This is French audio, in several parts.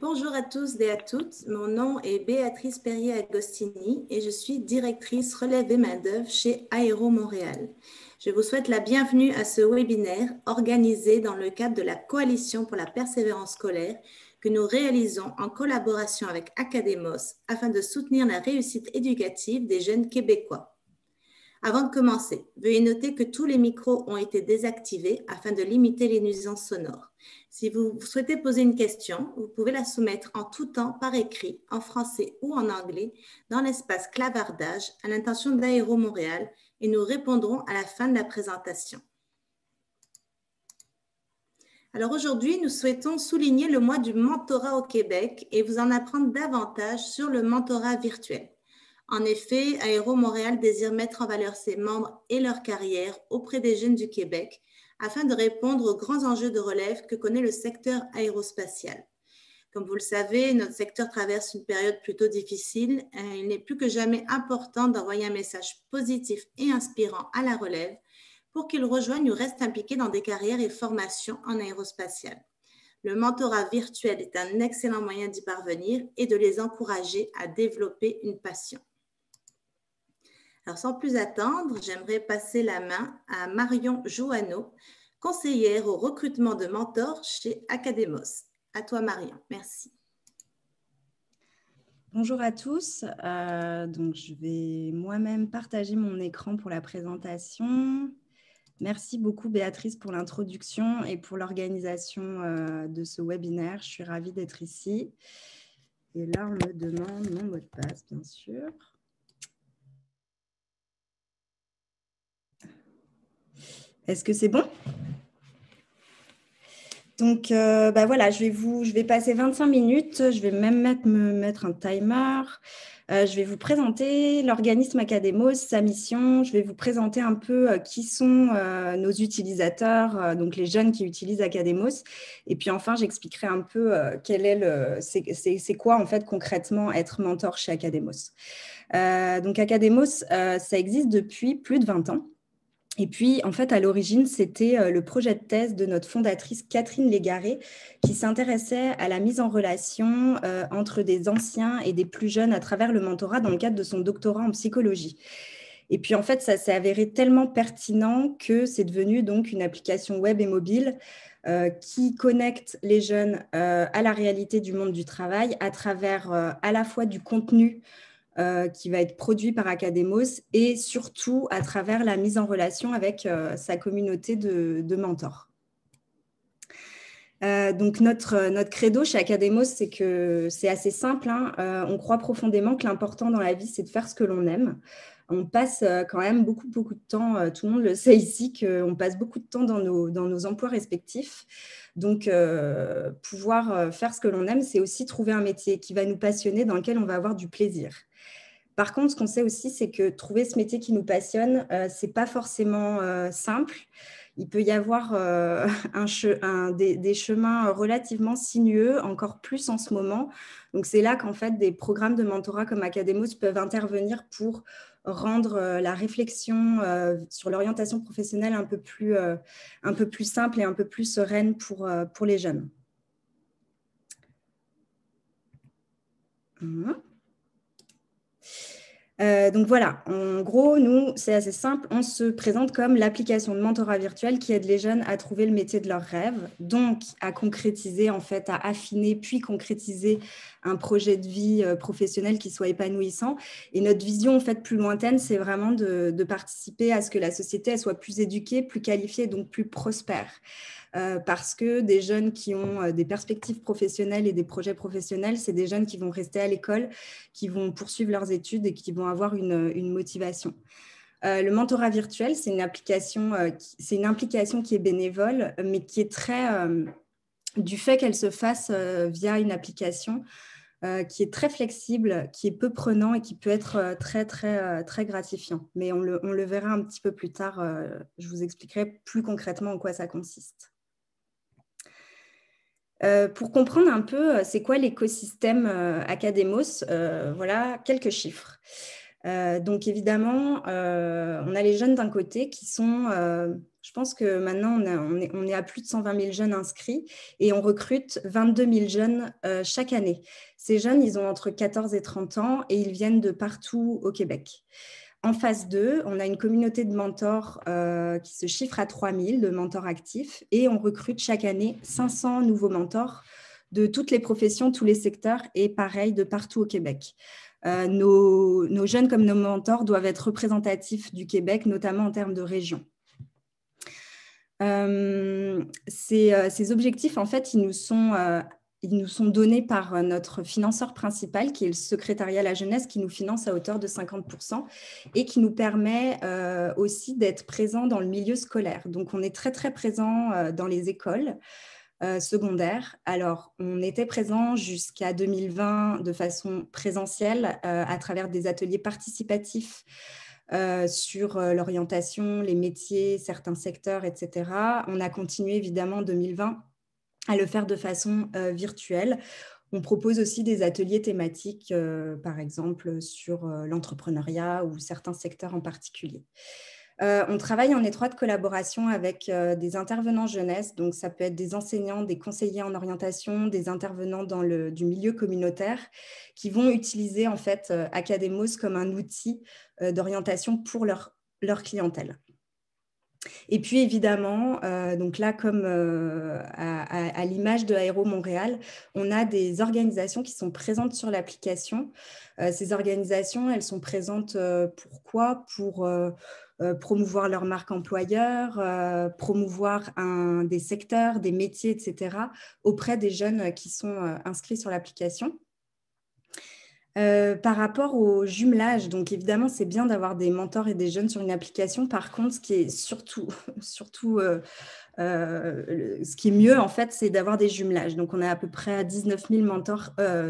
Bonjour à tous et à toutes, mon nom est Béatrice Perrier-Agostini et je suis directrice relève et main-d'œuvre chez Aéro Montréal. Je vous souhaite la bienvenue à ce webinaire organisé dans le cadre de la Coalition pour la persévérance scolaire que nous réalisons en collaboration avec Academos afin de soutenir la réussite éducative des jeunes Québécois. Avant de commencer, veuillez noter que tous les micros ont été désactivés afin de limiter les nuisances sonores. Si vous souhaitez poser une question, vous pouvez la soumettre en tout temps par écrit, en français ou en anglais, dans l'espace clavardage à l'intention d'Aéro Montréal et nous répondrons à la fin de la présentation. Alors aujourd'hui, nous souhaitons souligner le mois du mentorat au Québec et vous en apprendre davantage sur le mentorat virtuel. En effet, Aéro Montréal désire mettre en valeur ses membres et leur carrière auprès des jeunes du Québec afin de répondre aux grands enjeux de relève que connaît le secteur aérospatial. Comme vous le savez, notre secteur traverse une période plutôt difficile. Il n'est plus que jamais important d'envoyer un message positif et inspirant à la relève pour qu'ils rejoignent ou restent impliqués dans des carrières et formations en aérospatial. Le mentorat virtuel est un excellent moyen d'y parvenir et de les encourager à développer une passion. Alors, sans plus attendre, j'aimerais passer la main à Marion Joanneau, conseillère au recrutement de mentors chez Academos. À toi, Marion. Merci. Bonjour à tous. Donc, je vais moi-même partager mon écran pour la présentation. Merci beaucoup, Béatrice, pour l'introduction et pour l'organisation de ce webinaire. Je suis ravie d'être ici. Et là, on me demande mon mot de passe, bien sûr. Est-ce que c'est bon? Donc, voilà, je vais passer 25 minutes. Je vais même me mettre un timer. Je vais vous présenter l'organisme Academos, sa mission. Je vais vous présenter un peu qui sont nos utilisateurs, donc les jeunes qui utilisent Academos. Et puis enfin, j'expliquerai un peu c'est quoi en fait concrètement être mentor chez Academos. Donc Academos, ça existe depuis plus de 20 ans. Et puis, en fait, à l'origine, c'était le projet de thèse de notre fondatrice Catherine Légaré qui s'intéressait à la mise en relation entre des anciens et des plus jeunes à travers le mentorat dans le cadre de son doctorat en psychologie. Et puis, en fait, ça s'est avéré tellement pertinent que c'est devenu donc une application web et mobile qui connecte les jeunes à la réalité du monde du travail à travers à la fois du contenu qui va être produit par Academos et surtout à travers la mise en relation avec sa communauté de mentors. Donc notre credo chez Academos, c'est que c'est assez simple. On croit profondément que l'important dans la vie, c'est de faire ce que l'on aime. On passe quand même beaucoup de temps, tout le monde le sait ici, qu'on passe beaucoup de temps dans nos emplois respectifs. Donc, pouvoir faire ce que l'on aime, c'est aussi trouver un métier qui va nous passionner, dans lequel on va avoir du plaisir. Par contre, ce qu'on sait aussi, c'est que trouver ce métier qui nous passionne, ce n'est pas forcément simple. Il peut y avoir des chemins relativement sinueux, encore plus en ce moment. Donc, c'est là qu'en fait, des programmes de mentorat comme Academos peuvent intervenir pour rendre la réflexion sur l'orientation professionnelle un peu plus simple et un peu plus sereine pour les jeunes. Donc voilà, en gros, nous, c'est assez simple. On se présente comme l'application de mentorat virtuel qui aide les jeunes à trouver le métier de leurs rêves, donc à concrétiser, en fait, à affiner puis concrétiser un projet de vie professionnel qui soit épanouissant. Et notre vision, en fait, plus lointaine, c'est vraiment de participer à ce que la société elle soit plus éduquée, plus qualifiée, donc plus prospère. Parce que des jeunes qui ont des perspectives professionnelles et des projets professionnels, c'est des jeunes qui vont rester à l'école, qui vont poursuivre leurs études et qui vont avoir une motivation. Le mentorat virtuel, c'est une implication qui est bénévole, mais qui est très, du fait qu'elle se fasse via une application qui est très flexible, qui est peu prenant et qui peut être très gratifiant. Mais on le verra un petit peu plus tard. Je vous expliquerai plus concrètement en quoi ça consiste. Pour comprendre un peu c'est quoi l'écosystème Academos, voilà quelques chiffres. Donc évidemment, on a les jeunes d'un côté qui sont Je pense que maintenant, on est à plus de 120 000 jeunes inscrits et on recrute 22 000 jeunes chaque année. Ces jeunes, ils ont entre 14 et 30 ans et ils viennent de partout au Québec. En phase 2, on a une communauté de mentors qui se chiffre à 3 000 de mentors actifs et on recrute chaque année 500 nouveaux mentors de toutes les professions, tous les secteurs et pareil de partout au Québec. Nos jeunes comme nos mentors doivent être représentatifs du Québec, notamment en termes de région. Ces objectifs, en fait, ils nous sont donnés par notre financeur principal, qui est le secrétariat à la jeunesse, qui nous finance à hauteur de 50% et qui nous permet aussi d'être présents dans le milieu scolaire. Donc, on est très, très présents dans les écoles secondaires. Alors, on était présents jusqu'à 2020 de façon présentielle à travers des ateliers participatifs sur l'orientation, les métiers, certains secteurs, etc. On a continué évidemment en 2020 à le faire de façon virtuelle. On propose aussi des ateliers thématiques, par exemple sur l'entrepreneuriat ou certains secteurs en particulier. On travaille en étroite collaboration avec des intervenants jeunesse, donc ça peut être des enseignants, des conseillers en orientation, des intervenants du milieu communautaire qui vont utiliser en fait Academos comme un outil d'orientation pour leur clientèle. Et puis évidemment, donc là comme à l'image de Aéro Montréal, on a des organisations qui sont présentes sur l'application. Ces organisations, elles sont présentes pourquoi ? Pour promouvoir leur marque employeur, promouvoir des secteurs, des métiers, etc. auprès des jeunes qui sont inscrits sur l'application. Par rapport au jumelage, donc évidemment, c'est bien d'avoir des mentors et des jeunes sur une application. Par contre, ce qui est surtout ce qui est mieux, en fait, c'est d'avoir des jumelages. Donc, on a à peu près à 19 000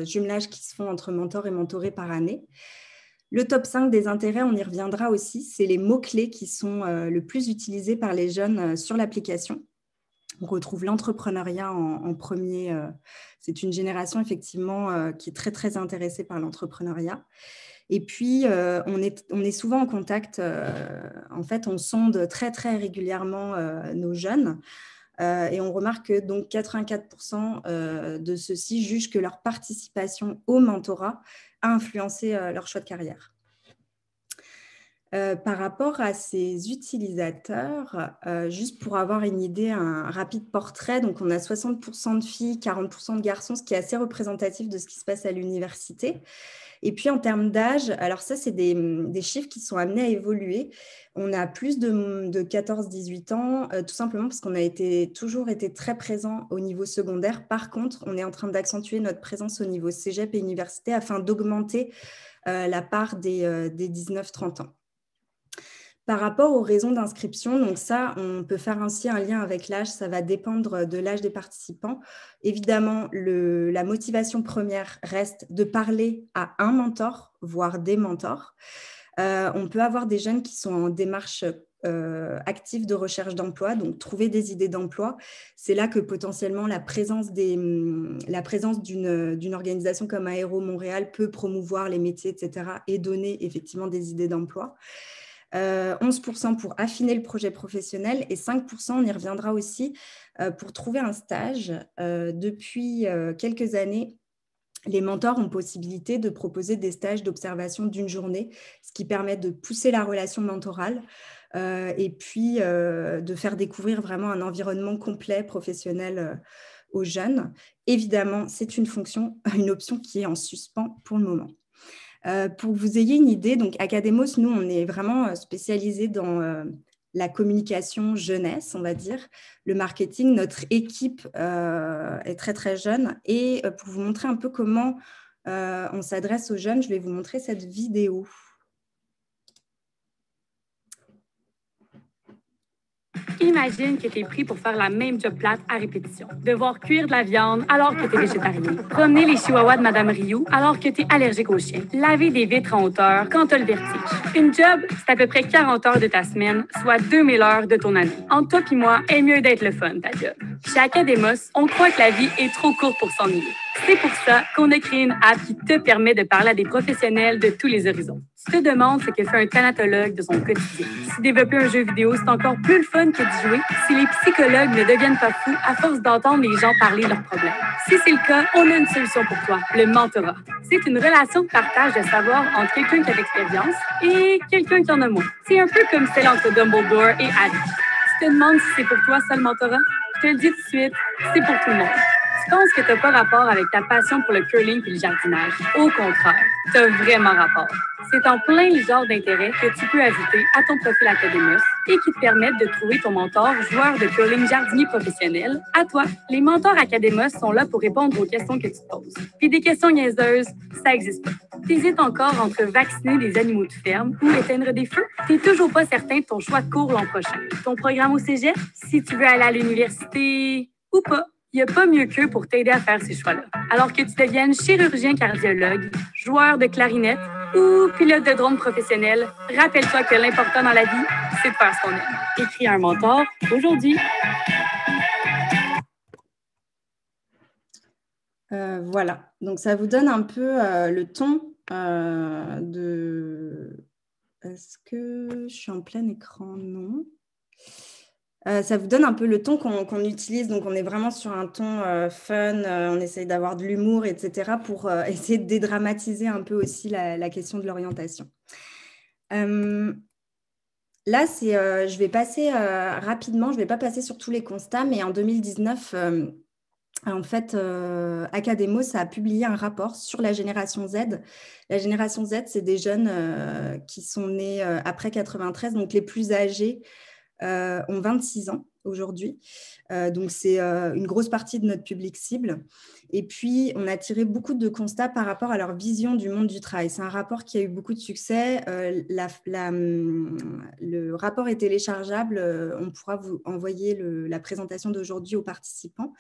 jumelages qui se font entre mentors et mentorés par année. Le top 5 des intérêts, on y reviendra aussi, c'est les mots-clés qui sont le plus utilisés par les jeunes sur l'application. On retrouve l'entrepreneuriat en premier. C'est une génération, effectivement, qui est très, très intéressée par l'entrepreneuriat. Et puis, on est souvent en contact. En fait, on sonde très, très régulièrement nos jeunes. Et on remarque que donc 84% de ceux-ci jugent que leur participation au mentorat a influencé leur choix de carrière. Par rapport à ces utilisateurs, juste pour avoir une idée, un rapide portrait, donc on a 60% de filles, 40% de garçons, ce qui est assez représentatif de ce qui se passe à l'université. Et puis en termes d'âge, alors ça, c'est des chiffres qui sont amenés à évoluer. On a plus de 14-18 ans, tout simplement parce qu'on a toujours été très présent au niveau secondaire. Par contre, on est en train d'accentuer notre présence au niveau cégep et université afin d'augmenter la part des 19-30 ans. Par rapport aux raisons d'inscription, donc ça, on peut faire ainsi un lien avec l'âge, ça va dépendre de l'âge des participants. Évidemment, la motivation première reste de parler à un mentor, voire des mentors. On peut avoir des jeunes qui sont en démarche active de recherche d'emploi, donc trouver des idées d'emploi. C'est là que potentiellement la présence d'une organisation comme Aéro Montréal peut promouvoir les métiers, etc. et donner effectivement des idées d'emploi. 11% pour affiner le projet professionnel et 5%, on y reviendra aussi, pour trouver un stage. Depuis quelques années, les mentors ont possibilité de proposer des stages d'observation d'une journée, ce qui permet de pousser la relation mentorale et puis de faire découvrir vraiment un environnement complet professionnel aux jeunes. Évidemment, c'est une option qui est en suspens pour le moment. Pour que vous ayez une idée, donc Academos, nous, on est vraiment spécialisé dans la communication jeunesse, on va dire, le marketing. Notre équipe est très, très jeune. Et pour vous montrer un peu comment on s'adresse aux jeunes, je vais vous montrer cette vidéo. Imagine que tu es pris pour faire la même job plate à répétition. Devoir cuire de la viande alors que tu es végétarien. Promener les chihuahuas de Madame Rioux alors que tu es allergique aux chiens. Laver des vitres en hauteur quand tu as le vertige. Une job, c'est à peu près 40 heures de ta semaine, soit 2000 heures de ton année. Entre toi et moi, est mieux d'être le fun, ta job. Chez Academos, on croit que la vie est trop courte pour s'ennuyer. C'est pour ça qu'on a créé une app qui te permet de parler à des professionnels de tous les horizons. Tu te demandes ce que fait un thanatologue de son quotidien. Si développer un jeu vidéo, c'est encore plus le fun que d'y jouer, si les psychologues ne deviennent pas fous à force d'entendre les gens parler de leurs problèmes. Si c'est le cas, on a une solution pour toi, le mentorat. C'est une relation de partage de savoir entre quelqu'un qui a de l'expérience et quelqu'un qui en a moins. C'est un peu comme celle entre Dumbledore et Harry. Tu te demandes si c'est pour toi ça le mentorat? Je te le dis tout de suite, c'est pour tout le monde. Tu penses que tu n'as pas rapport avec ta passion pour le curling et le jardinage. Au contraire, tu as vraiment rapport. C'est en plein le genre d'intérêt que tu peux ajouter à ton profil Academos et qui te permettent de trouver ton mentor joueur de curling jardinier professionnel. À toi, les mentors Academos sont là pour répondre aux questions que tu te poses. Puis des questions niaiseuses, ça n'existe pas. T'hésites encore entre vacciner des animaux de ferme ou éteindre des feux? T'es toujours pas certain de ton choix de cours l'an prochain. Ton programme au cégep? Si tu veux aller à l'université ou pas? Il n'y a pas mieux qu'eux pour t'aider à faire ces choix-là. Alors que tu deviennes chirurgien cardiologue, joueur de clarinette ou pilote de drone professionnel, rappelle-toi que l'important dans la vie, c'est de faire ce qu'on aime. Écris un mentor aujourd'hui. Voilà, donc ça vous donne un peu le ton de... Est-ce que je suis en plein écran? Non. Ça vous donne un peu le ton qu'on utilise. Donc, on est vraiment sur un ton fun. On essaye d'avoir de l'humour, etc. pour essayer de dédramatiser un peu aussi la question de l'orientation. Là, je vais passer rapidement. Je ne vais pas passer sur tous les constats, mais en 2019, en fait, Academos a publié un rapport sur la génération Z. La génération Z, c'est des jeunes qui sont nés après 93, donc les plus âgés ont 26 ans aujourd'hui. Donc, c'est une grosse partie de notre public cible. Et puis, on a tiré beaucoup de constats par rapport à leur vision du monde du travail. C'est un rapport qui a eu beaucoup de succès. Le rapport est téléchargeable. On pourra vous envoyer la présentation d'aujourd'hui aux participants.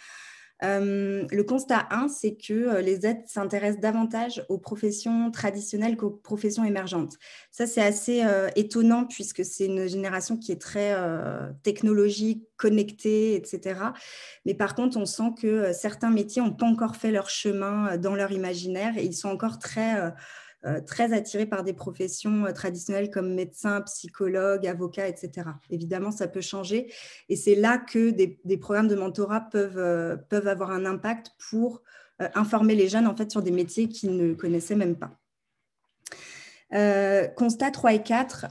Le constat 1, c'est que les Z s'intéressent davantage aux professions traditionnelles qu'aux professions émergentes. Ça, c'est assez étonnant puisque c'est une génération qui est très technologique, connectée, etc. Mais par contre, on sent que certains métiers n'ont pas encore fait leur chemin dans leur imaginaire et ils sont encore très attirés par des professions traditionnelles comme médecin, psychologue, avocat, etc. Évidemment, ça peut changer et c'est là que des programmes de mentorat peuvent avoir un impact pour informer les jeunes en fait, sur des métiers qu'ils ne connaissaient même pas. Constat 3 et 4,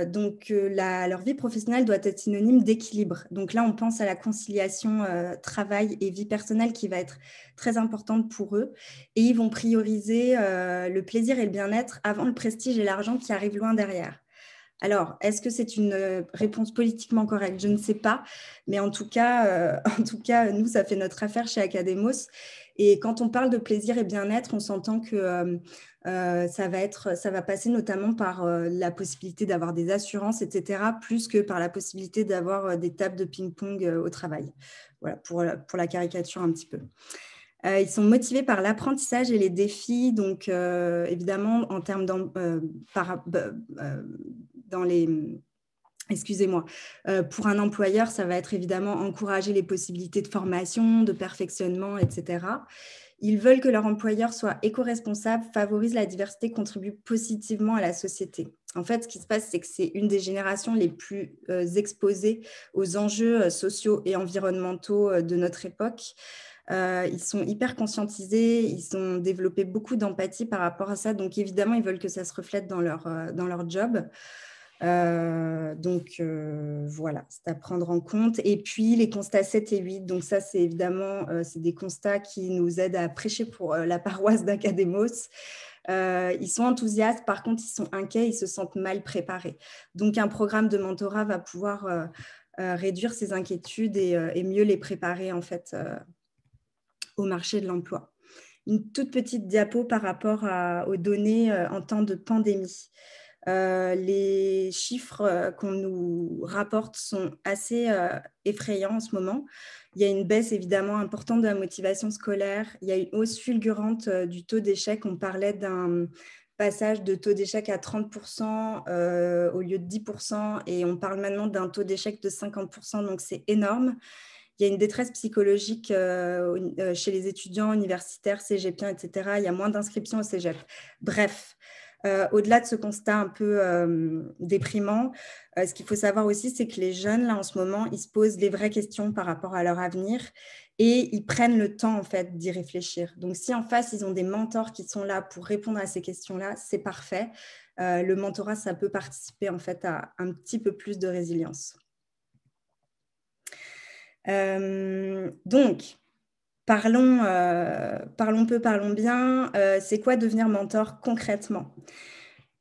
leur vie professionnelle doit être synonyme d'équilibre. Donc là, on pense à la conciliation travail et vie personnelle qui va être très importante pour eux. Et ils vont prioriser le plaisir et le bien-être avant le prestige et l'argent qui arrivent loin derrière. Alors, est-ce que c'est une réponse politiquement correcte? Je ne sais pas, mais en tout cas, nous, ça fait notre affaire chez Academos. Et quand on parle de plaisir et bien-être, on s'entend que ça va passer notamment par la possibilité d'avoir des assurances, etc., plus que par la possibilité d'avoir des tables de ping-pong au travail. Voilà, pour la caricature un petit peu. Ils sont motivés par l'apprentissage et les défis, donc évidemment, en termes pour un employeur, ça va être évidemment encourager les possibilités de formation, de perfectionnement, etc. Ils veulent que leur employeur soit éco-responsable, favorise la diversité, contribue positivement à la société. En fait, ce qui se passe, c'est que c'est une des générations les plus exposées aux enjeux sociaux et environnementaux de notre époque. Ils sont hyper conscientisés, ils ont développé beaucoup d'empathie par rapport à ça. Donc, évidemment, ils veulent que ça se reflète dans leur job. Voilà, c'est à prendre en compte. Et puis, les constats 7 et 8, donc ça, c'est évidemment c'est des constats qui nous aident à prêcher pour la paroisse d'Academos. Ils sont enthousiastes, par contre, ils sont inquiets, ils se sentent mal préparés. Donc, un programme de mentorat va pouvoir réduire ces inquiétudes et mieux les préparer, en fait, au marché de l'emploi. Une toute petite diapo par rapport aux données en temps de pandémie. Les chiffres qu'on nous rapporte sont assez effrayants en ce moment. Il y a une baisse évidemment importante de la motivation scolaire. Il y a une hausse fulgurante du taux d'échec. On parlait d'un passage de taux d'échec à 30% au lieu de 10%, et on parle maintenant d'un taux d'échec de 50%, donc c'est énorme. il y a une détresse psychologique chez les étudiants universitaires, cégepiens, etc. Il y a moins d'inscriptions au cégep. Bref, au-delà de ce constat un peu déprimant, ce qu'il faut savoir aussi, c'est que les jeunes, là, en ce moment, ils se posent les vraies questions par rapport à leur avenir et ils prennent le temps, en fait, d'y réfléchir. Donc, si en face, ils ont des mentors qui sont là pour répondre à ces questions-là, c'est parfait. Le mentorat, ça peut participer, en fait, à un petit peu plus de résilience. Donc, parlons peu, parlons bien. C'est quoi devenir mentor concrètement ?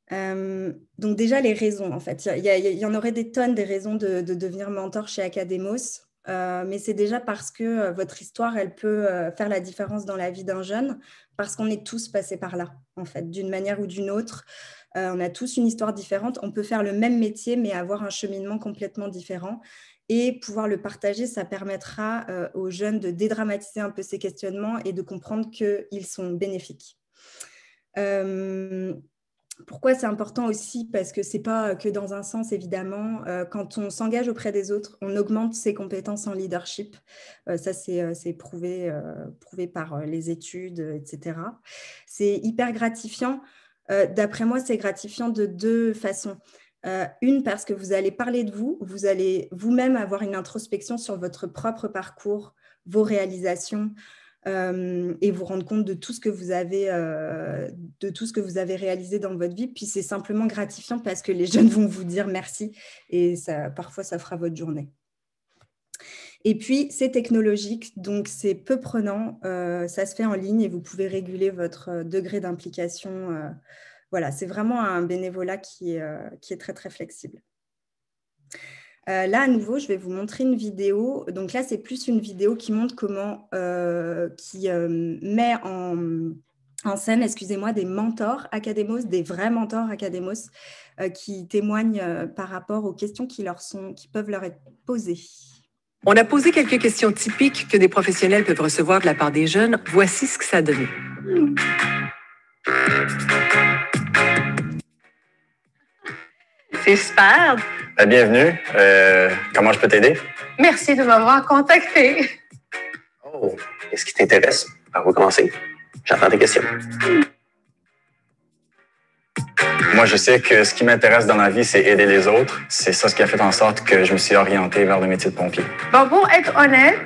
Donc déjà, les raisons, en fait. Il y en aurait des tonnes des raisons de devenir mentor chez Academos, mais c'est déjà parce que votre histoire, elle peut faire la différence dans la vie d'un jeune, parce qu'on est tous passés par là, en fait, d'une manière ou d'une autre. On a tous une histoire différente. On peut faire le même métier, mais avoir un cheminement complètement différent. Et pouvoir le partager, ça permettra aux jeunes de dédramatiser un peu ces questionnements et de comprendre qu'ils sont bénéfiques. Pourquoi c'est important aussi? Parce que ce n'est pas que dans un sens, évidemment. Quand on s'engage auprès des autres, on augmente ses compétences en leadership. Ça, c'est prouvé par les études, etc. C'est hyper gratifiant. D'après moi, c'est gratifiant de deux façons. Une, parce que vous allez parler de vous, vous allez vous-même avoir une introspection sur votre propre parcours, vos réalisations, et vous rendre compte de tout ce que vous avez, réalisé dans votre vie. Puis c'est simplement gratifiant parce que les jeunes vont vous dire merci et parfois ça fera votre journée. Et puis c'est technologique, donc c'est peu prenant, ça se fait en ligne et vous pouvez réguler votre degré d'implication. Voilà, c'est vraiment un bénévolat qui est très très flexible. Là, à nouveau, je vais vous montrer une vidéo. Donc là, c'est plus une vidéo qui montre comment, qui met en scène, excusez-moi, des mentors Academos, des vrais mentors Academos, qui témoignent par rapport aux questions qui peuvent leur être posées. On a posé quelques questions typiques que des professionnels peuvent recevoir de la part des jeunes. Voici ce que ça a donné. C'est super. Bienvenue. Comment je peux t'aider? Merci de m'avoir contacté. Oh, qu'est-ce qui t'intéresse? On va commencer. J'attends tes questions. Moi, je sais que ce qui m'intéresse dans la vie, c'est aider les autres. C'est ça ce qui a fait en sorte que je me suis orienté vers le métier de pompier. Bon, pour être honnête,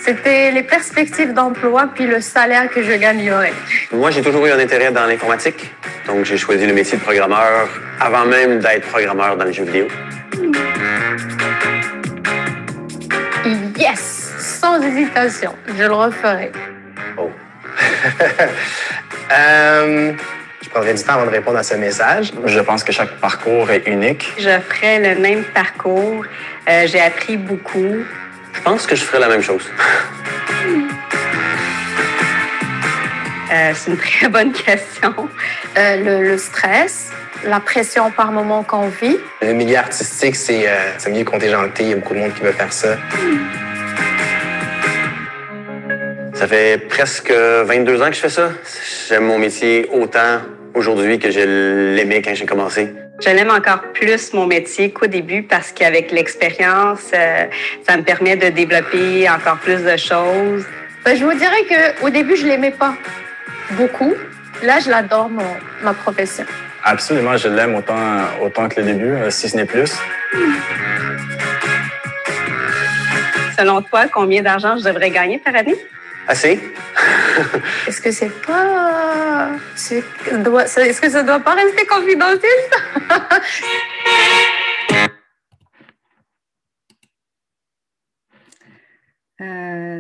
c'était les perspectives d'emploi puis le salaire que je gagnerais. Moi, j'ai toujours eu un intérêt dans l'informatique. Donc, j'ai choisi le métier de programmeur avant même d'être programmeur dans le jeu vidéo. Yes! Sans hésitation, je le referai. Oh. Je prendrai du temps avant de répondre à ce message. Je pense que chaque parcours est unique. Je ferais le même parcours. J'ai appris beaucoup. Je pense que je ferais la même chose. C'est une très bonne question. Le stress, la pression par moment qu'on vit. Le milieu artistique, c'est un milieu contingenté. Il y a beaucoup de monde qui veut faire ça. Ça fait presque 22 ans que je fais ça. J'aime mon métier autant aujourd'hui que je l'aimais quand j'ai commencé. Je l'aime encore plus, mon métier, qu'au début, parce qu'avec l'expérience, ça me permet de développer encore plus de choses. Je vous dirais qu'au début, je ne l'aimais pas beaucoup. Là, je l'adore, ma profession. Absolument, je l'aime autant que le début, si ce n'est plus. Selon toi, combien d'argent je devrais gagner par année? Assez. Est-ce que c'est pas... Est-ce que ça doit pas rester confidentiel?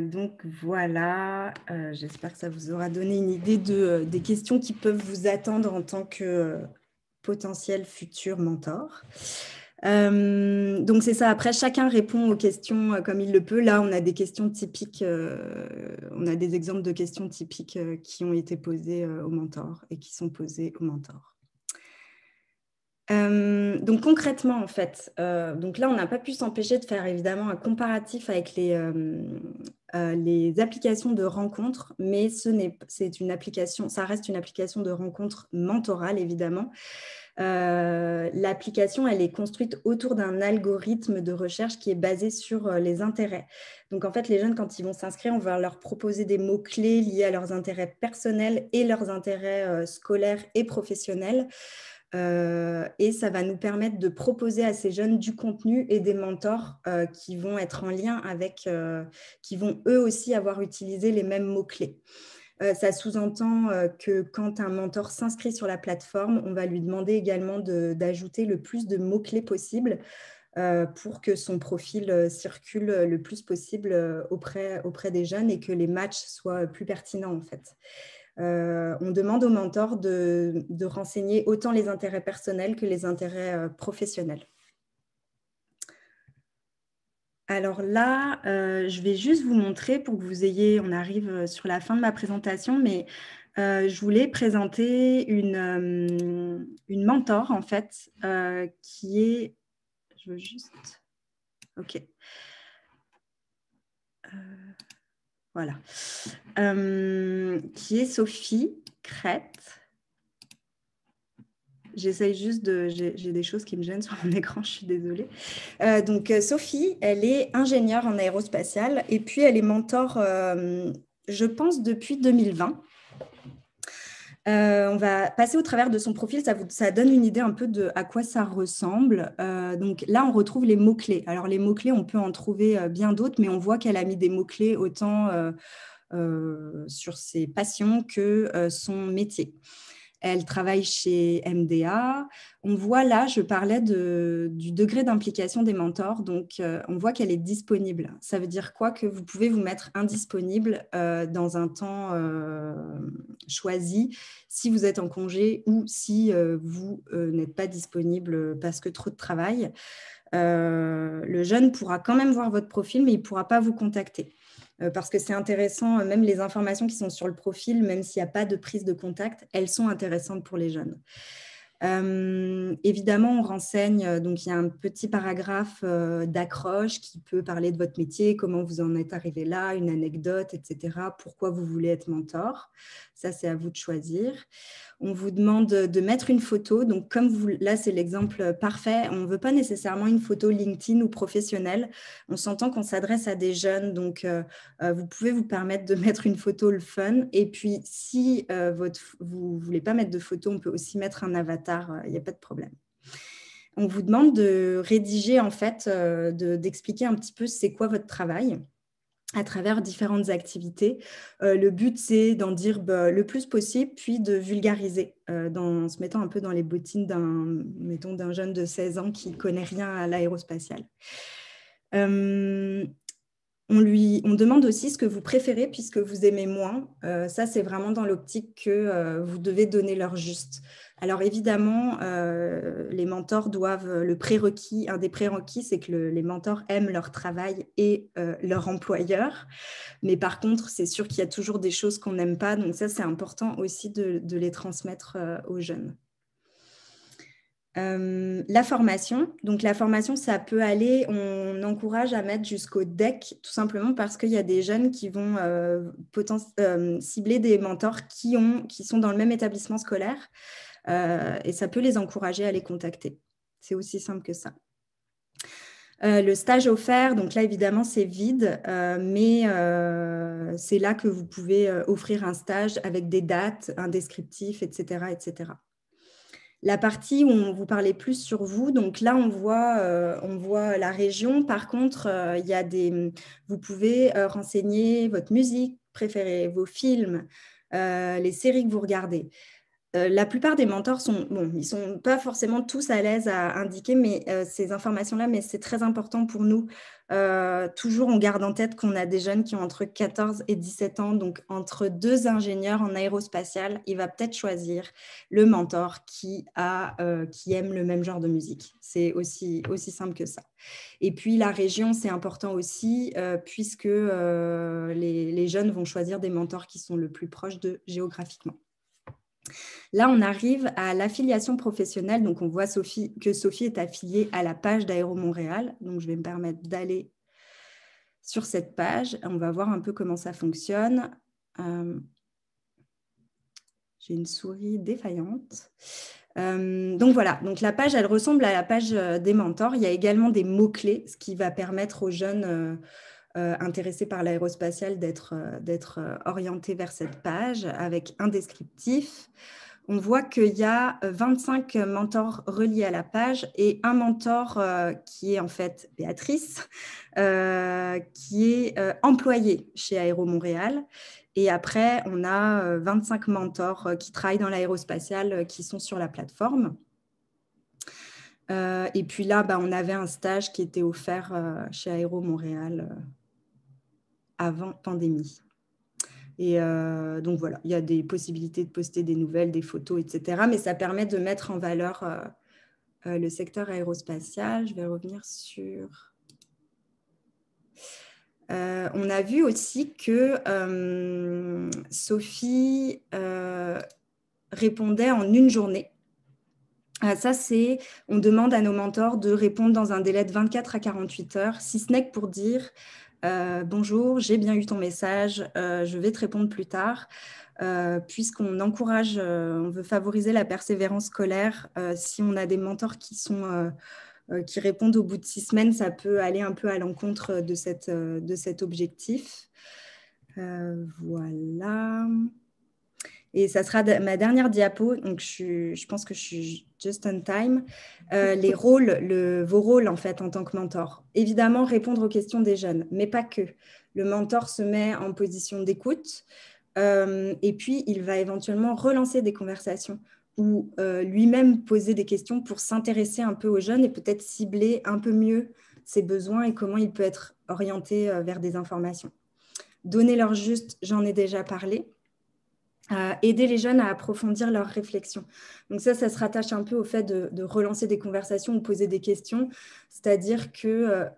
Donc voilà, j'espère que ça vous aura donné une idée des questions qui peuvent vous attendre en tant que potentiel futur mentor. Donc c'est ça, après chacun répond aux questions comme il le peut. Là on a des questions typiques, on a des exemples de questions typiques qui ont été posées aux mentors et qui sont posées aux mentors. Donc concrètement en fait, donc là on n'a pas pu s'empêcher de faire évidemment un comparatif avec les applications de rencontres, mais ça reste une application de rencontre mentorale évidemment. L'application, elle est construite autour d'un algorithme de recherche qui est basé sur les intérêts. Donc, en fait, les jeunes, quand ils vont s'inscrire, on va leur proposer des mots-clés liés à leurs intérêts personnels et leurs intérêts scolaires et professionnels. Et ça va nous permettre de proposer à ces jeunes du contenu et des mentors qui vont être en lien avec, qui vont eux aussi avoir utilisé les mêmes mots-clés. Ça sous-entend que quand un mentor s'inscrit sur la plateforme, on va lui demander également d'ajouter le plus de mots-clés possible pour que son profil circule le plus possible auprès des jeunes et que les matchs soient plus pertinents en fait. On demande aux mentors de renseigner autant les intérêts personnels que les intérêts professionnels. Alors là, je vais juste vous montrer pour que vous ayez, on arrive sur la fin de ma présentation, mais je voulais présenter une mentor en fait qui est, je veux juste, ok. Voilà, qui est Sophie Crête. J'essaye juste j'ai des choses qui me gênent sur mon écran, je suis désolée. Donc, Sophie, elle est ingénieure en aérospatiale et puis elle est mentor, je pense, depuis 2020. On va passer au travers de son profil, ça donne une idée un peu de à quoi ça ressemble. Donc là, on retrouve les mots-clés. Alors, les mots-clés, on peut en trouver bien d'autres, mais on voit qu'elle a mis des mots-clés autant sur ses passions que son métier. Elle travaille chez MDA. On voit là, je parlais du degré d'implication des mentors. Donc, on voit qu'elle est disponible. Ça veut dire quoi? Que vous pouvez vous mettre indisponible dans un temps choisi si vous êtes en congé ou si vous n'êtes pas disponible parce que trop de travail. Le jeune pourra quand même voir votre profil, mais il ne pourra pas vous contacter. Parce que c'est intéressant, même les informations qui sont sur le profil, même s'il n'y a pas de prise de contact, elles sont intéressantes pour les jeunes. Évidemment, on renseigne, donc il y a un petit paragraphe d'accroche qui peut parler de votre métier, comment vous en êtes arrivé là, une anecdote, etc. Pourquoi vous voulez être mentor. Ça, c'est à vous de choisir. On vous demande de mettre une photo. Donc, comme là, c'est l'exemple parfait. On ne veut pas nécessairement une photo LinkedIn ou professionnelle. On s'entend qu'on s'adresse à des jeunes. Donc, vous pouvez vous permettre de mettre une photo le fun. Et puis, si vous ne voulez pas mettre de photo, on peut aussi mettre un avatar. Il n'y a pas de problème. On vous demande de rédiger, en fait, d'expliquer un petit peu c'est quoi votre travail à travers différentes activités. Le but, c'est d'en dire le plus possible, puis de vulgariser en se mettant un peu dans les bottines d'un jeune de 16 ans qui ne connaît rien à l'aérospatiale. On demande aussi ce que vous préférez puisque vous aimez moins. Ça, c'est vraiment dans l'optique que vous devez donner leur juste. Alors évidemment, les mentors doivent, le prérequis, un des prérequis, c'est que les mentors aiment leur travail et leur employeur. Mais par contre, c'est sûr qu'il y a toujours des choses qu'on n'aime pas. Donc ça, c'est important aussi de les transmettre aux jeunes. La formation. Donc, la formation, ça peut aller, on encourage à mettre jusqu'au DEC, tout simplement parce qu'il y a des jeunes qui vont cibler des mentors qui sont dans le même établissement scolaire et ça peut les encourager à les contacter. C'est aussi simple que ça. Le stage offert, donc là, évidemment, c'est vide, mais c'est là que vous pouvez offrir un stage avec des dates, un descriptif, etc., etc. La partie où on vous parlait plus sur vous, donc là, on voit la région. Par contre, vous pouvez renseigner votre musique préférée, vos films, les séries que vous regardez. La plupart des mentors ils ne sont pas forcément tous à l'aise à indiquer ces informations-là, mais c'est très important pour nous. Toujours, on garde en tête qu'on a des jeunes qui ont entre 14 et 17 ans, donc entre deux ingénieurs en aérospatial, il va peut-être choisir le mentor qui aime le même genre de musique. C'est aussi simple que ça. Et puis, la région, c'est important aussi, puisque les jeunes vont choisir des mentors qui sont le plus proches d'eux géographiquement. Là, on arrive à l'affiliation professionnelle. Donc, on voit que Sophie est affiliée à la page d'Aéro Montréal. Donc, je vais me permettre d'aller sur cette page. On va voir un peu comment ça fonctionne. J'ai une souris défaillante. Donc voilà, donc la page, elle ressemble à la page des mentors. Il y a également des mots-clés, ce qui va permettre aux jeunes intéressés par l'aérospatiale d'être orientés vers cette page avec un descriptif. On voit qu'il y a 25 mentors reliés à la page et un mentor qui est en fait Béatrice, qui est employée chez Aéro Montréal. Et après, on a 25 mentors qui travaillent dans l'aérospatiale qui sont sur la plateforme. Et puis là, on avait un stage qui était offert chez Aéro Montréal avant pandémie. Et donc voilà, il y a des possibilités de poster des nouvelles, des photos, etc. Mais ça permet de mettre en valeur le secteur aérospatial. Je vais revenir sur... on a vu aussi que Sophie répondait en une journée. Ça, on demande à nos mentors de répondre dans un délai de 24 à 48 heures, si ce n'est que pour dire bonjour, j'ai bien eu ton message, je vais te répondre plus tard. Puisqu'on encourage, on veut favoriser la persévérance scolaire, si on a des mentors qui répondent au bout de 6 semaines, ça peut aller un peu à l'encontre de cet objectif. Voilà. Et ça sera ma dernière diapo, donc je pense que je suis just on time. Les rôles, vos rôles en fait en tant que mentor. Évidemment, répondre aux questions des jeunes, mais pas que. Le mentor se met en position d'écoute et puis il va éventuellement relancer des conversations ou lui-même poser des questions pour s'intéresser un peu aux jeunes et peut-être cibler un peu mieux ses besoins et comment il peut être orienté vers des informations. Donner leur juste, j'en ai déjà parlé. Aider les jeunes à approfondir leurs réflexions. Donc ça se rattache un peu au fait de relancer des conversations ou poser des questions. C'est-à-dire qu'un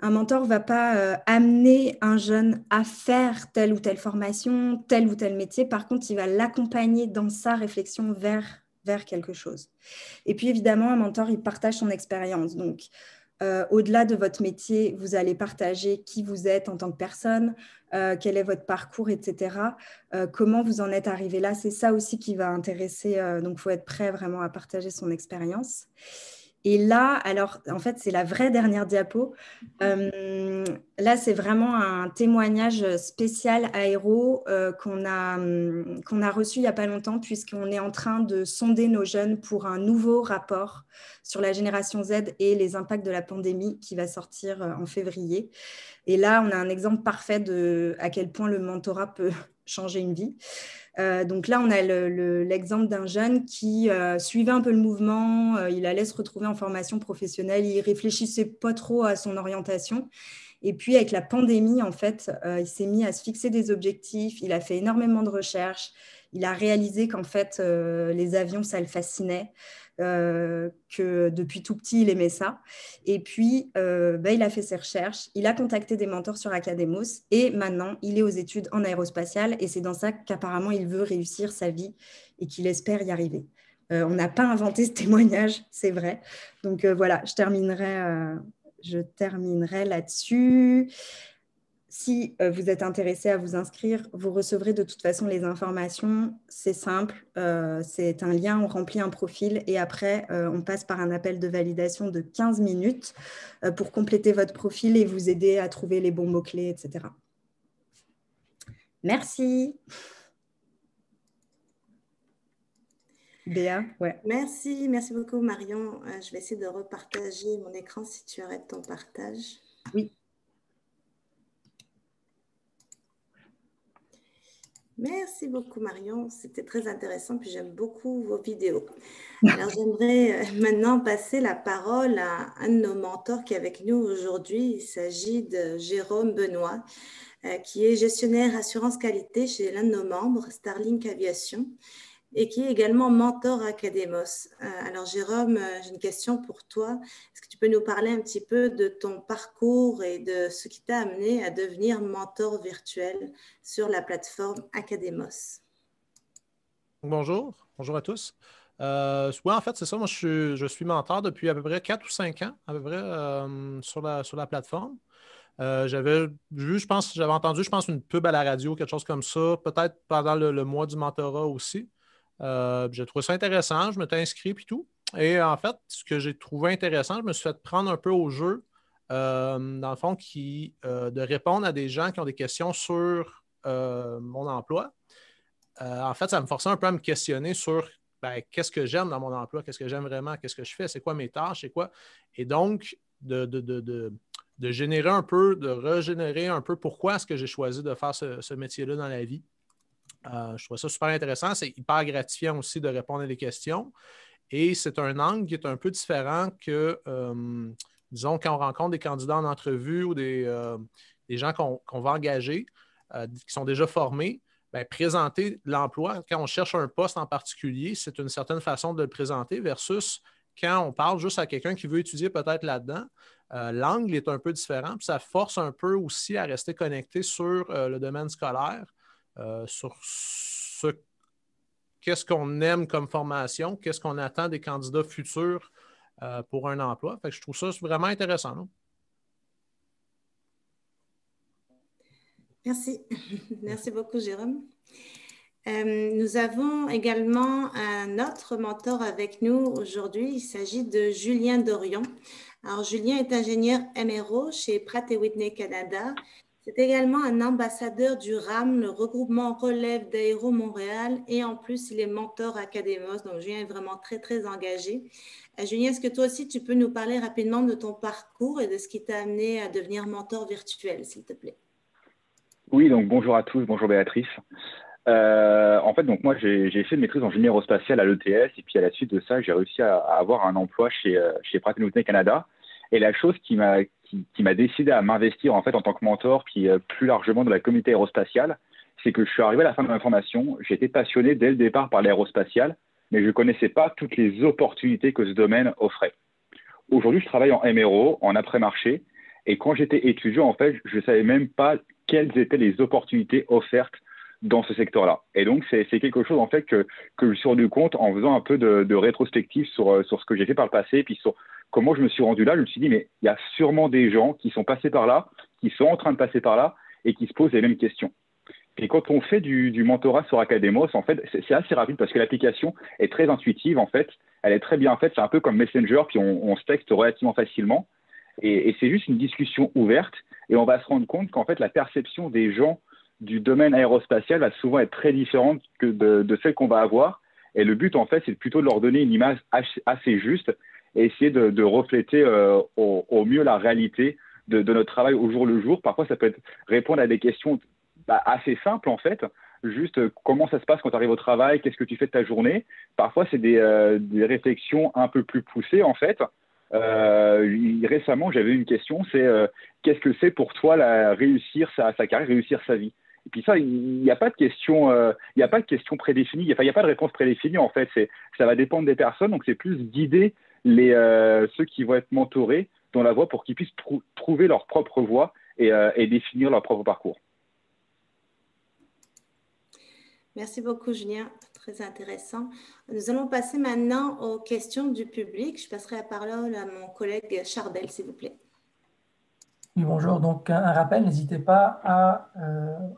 mentor ne va pas amener un jeune à faire telle ou telle formation, tel ou tel métier. Par contre, il va l'accompagner dans sa réflexion vers quelque chose. Et puis évidemment, un mentor, il partage son expérience. Donc, au-delà de votre métier, vous allez partager qui vous êtes en tant que personne, quel est votre parcours, etc. Comment vous en êtes arrivé là, c'est ça aussi qui va intéresser. Donc, il faut être prêt vraiment à partager son expérience. Et là, alors, en fait, c'est la vraie dernière diapo. Là, c'est vraiment un témoignage spécial aéro qu'on a reçu il n'y a pas longtemps, puisqu'on est en train de sonder nos jeunes pour un nouveau rapport sur la génération Z et les impacts de la pandémie qui va sortir en février. Et là, on a un exemple parfait de à quel point le mentorat peut changer une vie. Donc là, on a l'exemple d'un jeune qui suivait un peu le mouvement, il allait se retrouver en formation professionnelle, il réfléchissait pas trop à son orientation. Et puis, avec la pandémie, en fait, il s'est mis à se fixer des objectifs, il a fait énormément de recherches, il a réalisé qu'en fait, les avions, ça le fascinait, que depuis tout petit, il aimait ça. Et puis, il a fait ses recherches, il a contacté des mentors sur Academos et maintenant, il est aux études en aérospatiale et c'est dans ça qu'apparemment, il veut réussir sa vie et qu'il espère y arriver. On n'a pas inventé ce témoignage, c'est vrai. Donc, voilà, je terminerai là-dessus. Si vous êtes intéressé à vous inscrire, vous recevrez de toute façon les informations. C'est simple, c'est un lien, on remplit un profil et après, on passe par un appel de validation de 15 minutes pour compléter votre profil et vous aider à trouver les bons mots-clés, etc. Merci. Béa, ouais. Merci beaucoup Marion. Je vais essayer de repartager mon écran si tu arrêtes ton partage. Oui. Merci beaucoup Marion, c'était très intéressant, puis j'aime beaucoup vos vidéos. Alors j'aimerais maintenant passer la parole à un de nos mentors qui est avec nous aujourd'hui. Il s'agit de Jérôme Benoît, qui est gestionnaire assurance qualité chez l'un de nos membres, Starlink Aviation, et qui est également mentor à Academos. Alors Jérôme, j'ai une question pour toi. Est-ce que tu peux nous parler un petit peu de ton parcours et de ce qui t'a amené à devenir mentor virtuel sur la plateforme Academos? Bonjour à tous. Ouais, en fait, c'est ça. Moi, je suis mentor depuis à peu près 4 ou 5 ans, à peu près, sur la plateforme. J'avais entendu, une pub à la radio, quelque chose comme ça, peut-être pendant le mois du mentorat aussi. J'ai trouvé ça intéressant, je m'étais inscrit puis tout. Et en fait, ce que j'ai trouvé intéressant, je me suis fait prendre un peu au jeu, dans le fond, de répondre à des gens qui ont des questions sur mon emploi. En fait, ça me forçait un peu à me questionner sur qu'est-ce que j'aime dans mon emploi, qu'est-ce que j'aime vraiment, qu'est-ce que je fais, c'est quoi mes tâches, c'est quoi. Et donc, de générer un peu, de régénérer un peu pourquoi est-ce que j'ai choisi de faire ce métier-là dans la vie. Je trouve ça super intéressant. C'est hyper gratifiant aussi de répondre à des questions. Et c'est un angle qui est un peu différent que, disons, quand on rencontre des candidats en entrevue ou des gens qu'on va engager, qui sont déjà formés. Présenter l'emploi, quand on cherche un poste en particulier, c'est une certaine façon de le présenter versus quand on parle juste à quelqu'un qui veut étudier peut-être là-dedans. L'angle est un peu différent, puis ça force un peu aussi à rester connecté sur le domaine scolaire, sur qu'est-ce qu'on aime comme formation, qu'est-ce qu'on attend des candidats futurs pour un emploi. Fait que je trouve ça vraiment intéressant. Non? Merci. Merci beaucoup, Jérôme. Nous avons également un autre mentor avec nous aujourd'hui. Il s'agit de Julien Dorion. Alors, Julien est ingénieur MRO chez Pratt & Whitney Canada. C'est également un ambassadeur du RAM, le regroupement relève d'Aéro Montréal, et en plus, il est mentor à Cademos. Donc, Julien est vraiment très, très engagé. Julien, est-ce que toi aussi, tu peux nous parler rapidement de ton parcours et de ce qui t'a amené à devenir mentor virtuel, s'il te plaît? Oui, donc bonjour à tous, bonjour Béatrice. En fait, donc moi, j'ai fait une maîtrise en génie aérospatial à l'ETS, et puis à la suite de ça, j'ai réussi à avoir un emploi chez Pratt & Whitney Canada. Et la chose qui m'a décidé à m'investir en fait en tant que mentor, puis plus largement dans la communauté aérospatiale, c'est que je suis arrivé à la fin de ma formation. J'étais passionné dès le départ par l'aérospatial, mais je ne connaissais pas toutes les opportunités que ce domaine offrait. Aujourd'hui, je travaille en MRO, en après-marché, et quand j'étais étudiant, en fait, je ne savais même pas quelles étaient les opportunités offertes dans ce secteur-là. Et donc, c'est quelque chose en fait que je me suis rendu compte en faisant un peu de rétrospective sur ce que j'ai fait par le passé, puis sur comment je me suis rendu là. Je me suis dit, mais il y a sûrement des gens qui sont passés par là, qui sont en train de passer par là et qui se posent les mêmes questions. Et quand on fait du mentorat sur Academos, en fait, c'est assez rapide parce que l'application est très intuitive, en fait. Elle est très bien faite. C'est un peu comme Messenger, puis on se texte relativement facilement. Et c'est juste une discussion ouverte. Et on va se rendre compte qu'en fait, la perception des gens du domaine aérospatial va souvent être très différente que de celle qu'on va avoir. Et le but, en fait, c'est plutôt de leur donner une image assez juste et essayer de refléter au mieux la réalité de notre travail au jour le jour. Parfois, ça peut être répondre à des questions assez simples, en fait. Juste comment ça se passe quand tu arrives au travail, qu'est-ce que tu fais de ta journée. Parfois, c'est des réflexions un peu plus poussées, en fait. Récemment, j'avais une question, c'est qu'est-ce que c'est pour toi réussir sa carrière, réussir sa vie? Et puis ça, il n'y a pas de question, il n'y a pas de question prédéfinie, il n'y a pas de réponse prédéfinie en fait. Ça va dépendre des personnes, donc c'est plus guider ceux qui vont être mentorés dans la voie pour qu'ils puissent trouver leur propre voie et définir leur propre parcours. Merci beaucoup, Julien. Très intéressant. Nous allons passer maintenant aux questions du public. Je passerai la parole à mon collègue Charbel, s'il vous plaît. Oui, bonjour. Donc, un rappel, n'hésitez pas à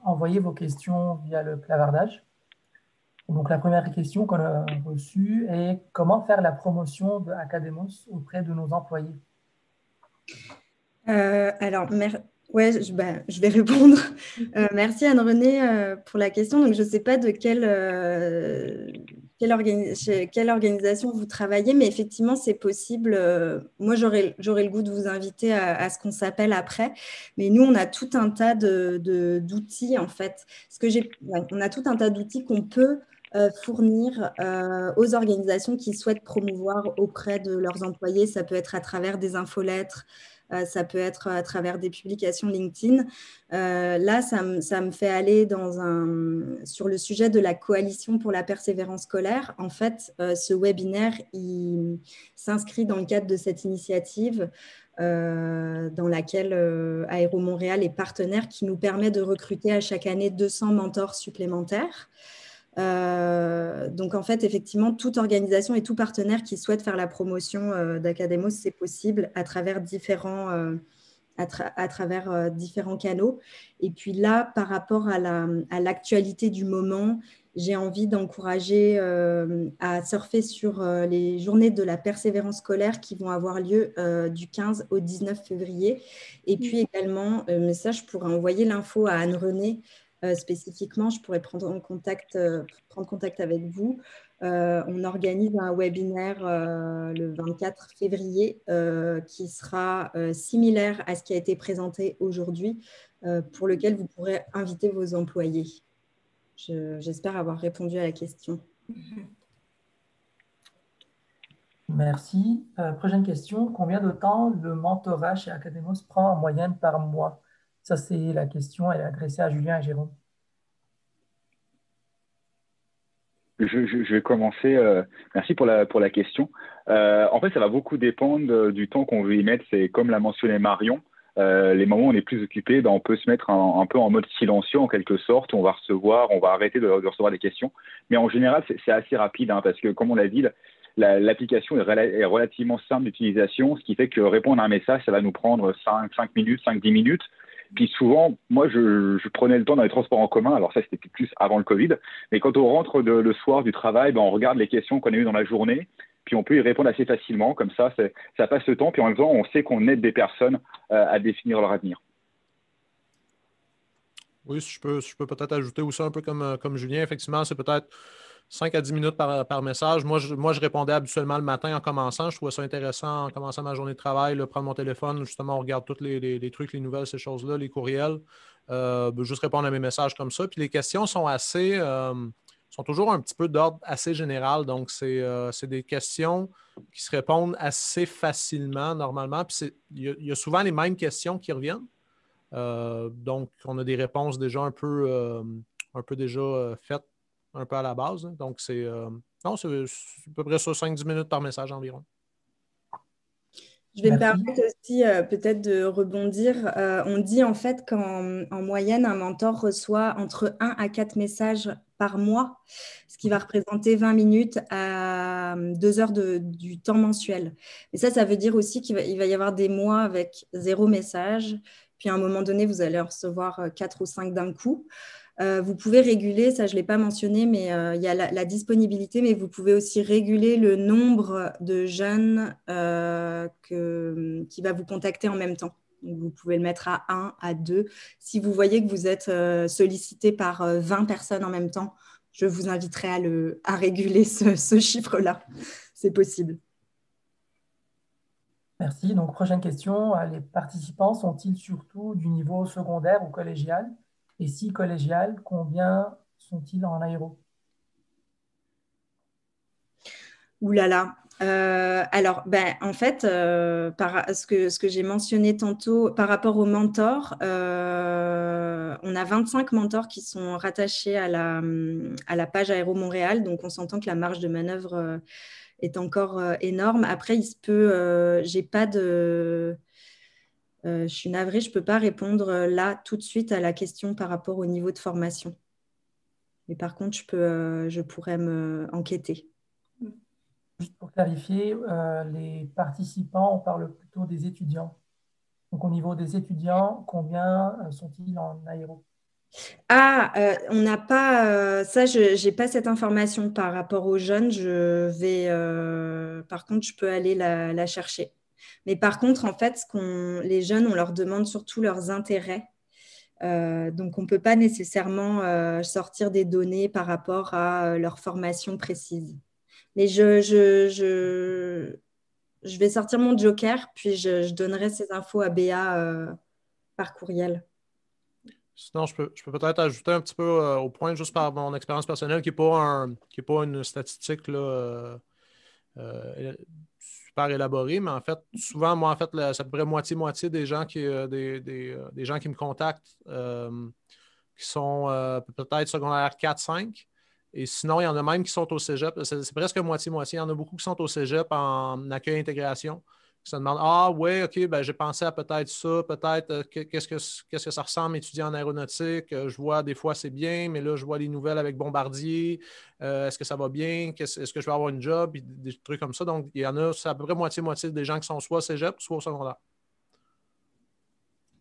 envoyer vos questions via le clavardage. Donc, la première question qu'on a reçue est comment faire la promotion de Academos auprès de nos employés? Ouais, je vais répondre. Merci Anne-Renée pour la question. Donc, je ne sais pas de quelle organisation vous travaillez, mais effectivement, c'est possible. Moi, j'aurais le goût de vous inviter à ce qu'on s'appelle après. Mais nous, on a tout un tas d'outils, en fait. On a tout un tas d'outils qu'on peut fournir aux organisations qui souhaitent promouvoir auprès de leurs employés. Ça peut être à travers des infolettres, ça peut être à travers des publications LinkedIn. Là, ça me fait aller sur le sujet de la coalition pour la persévérance scolaire. En fait, ce webinaire, il s'inscrit dans le cadre de cette initiative dans laquelle Aéro Montréal est partenaire, qui nous permet de recruter à chaque année 200 mentors supplémentaires. Donc, en fait, effectivement, toute organisation et tout partenaire qui souhaite faire la promotion d'Academos, c'est possible à travers différents à travers différents canaux. Et puis là, par rapport à l'actualité du moment, j'ai envie d'encourager à surfer sur les journées de la persévérance scolaire qui vont avoir lieu du 15 au 19 février. Et puis également, mais ça, je pourrais envoyer l'info à Anne-Renée spécifiquement, je pourrais prendre contact avec vous. On organise un webinaire le 24 février qui sera similaire à ce qui a été présenté aujourd'hui, pour lequel vous pourrez inviter vos employés. J'espère avoir répondu à la question. Merci. Prochaine question. Combien de temps le mentorat chez Academos prend en moyenne par mois? Ça, c'est la question, elle est adressée à Julien et Jérôme. Je vais commencer. Merci pour la question. En fait, ça va beaucoup dépendre du temps qu'on veut y mettre. C'est comme l'a mentionné Marion. Les moments où on est plus occupé, on peut se mettre un peu en mode silencieux en quelque sorte. On va arrêter de recevoir des questions. Mais en général, c'est assez rapide parce que, comme on l'a dit, l'application est relativement simple d'utilisation, ce qui fait que répondre à un message, ça va nous prendre 5 minutes, 5-10 minutes. Puis souvent, moi, je prenais le temps dans les transports en commun. Alors ça, c'était plus avant le Covid. Mais quand on rentre le soir du travail, on regarde les questions qu'on a eues dans la journée. Puis on peut y répondre assez facilement. Comme ça passe le temps. Puis en même temps, on sait qu'on aide des personnes à définir leur avenir. Oui, je peux peut-être ajouter aussi un peu comme Julien. Effectivement, c'est peut-être 5 à 10 minutes par message. Moi, je répondais habituellement le matin en commençant. Je trouvais ça intéressant en commençant ma journée de travail, prendre mon téléphone. Justement, on regarde tous les trucs, les nouvelles, ces choses-là, les courriels. Juste répondre à mes messages comme ça. Puis les questions sont sont toujours un petit peu d'ordre assez général. Donc, c'est des questions qui se répondent assez facilement normalement. Puis il y a souvent les mêmes questions qui reviennent. Donc, on a des réponses déjà un peu déjà faites un peu à la base. Donc, c'est à peu près ça, 5-10 minutes par message environ. Je vais me permettre aussi peut-être de rebondir. On dit en fait qu'en moyenne, un mentor reçoit entre 1 à 4 messages par mois, ce qui va représenter 20 minutes à 2 heures du temps mensuel. Et ça veut dire aussi qu'il va y avoir des mois avec 0 message. Puis à un moment donné, vous allez en recevoir 4 ou 5 d'un coup. Vous pouvez réguler, ça je ne l'ai pas mentionné, mais il y a la disponibilité, mais vous pouvez aussi réguler le nombre de jeunes qui va vous contacter en même temps. Donc, vous pouvez le mettre à 1, à 2. Si vous voyez que vous êtes sollicité par 20 personnes en même temps, je vous inviterai à réguler ce chiffre-là. C'est possible. Merci. Donc, prochaine question. Les participants sont-ils surtout du niveau secondaire ou collégial? Et si collégial, combien sont-ils en aéro? Ouh là là. Alors, en fait, ce que j'ai mentionné tantôt, par rapport aux mentors, on a 25 mentors qui sont rattachés à la page Aéro Montréal. Donc, on s'entend que la marge de manœuvre est encore énorme. Après, il se peut, j'ai pas de... je suis navrée, je ne peux pas répondre là tout de suite à la question par rapport au niveau de formation. Mais par contre, je pourrais enquêter. Juste pour clarifier, les participants, on parle plutôt des étudiants. Donc, au niveau des étudiants, combien sont-ils en aéro? On n'a pas ça, je n'ai pas cette information par rapport aux jeunes. Par contre, je peux aller la chercher. Mais par contre, en fait, les jeunes, on leur demande surtout leurs intérêts. Donc, on ne peut pas nécessairement sortir des données par rapport à leur formation précise. Mais je vais sortir mon joker, puis je donnerai ces infos à Béa par courriel. Sinon, je peux peut-être ajouter un petit peu au point, juste par mon expérience personnelle, qui n'est pas une statistique là, super élaborée, mais en fait, souvent, moi, en fait, c'est à peu près moitié-moitié des gens des gens qui me contactent qui sont peut-être secondaire 4-5. Et sinon, il y en a même qui sont au cégep. C'est presque moitié-moitié. Il y en a beaucoup qui sont au cégep en accueil-intégration. Qui se demandent, ah ouais, OK, j'ai pensé à peut-être ça, peut-être qu'est-ce que ça ressemble étudier en aéronautique. Je vois des fois c'est bien, mais là, je vois les nouvelles avec Bombardier. Est-ce que ça va bien? Est-ce que je vais avoir une job? Puis des trucs comme ça. Donc, il y en a, c'est à peu près moitié-moitié des gens qui sont soit au cégep, soit au secondaire.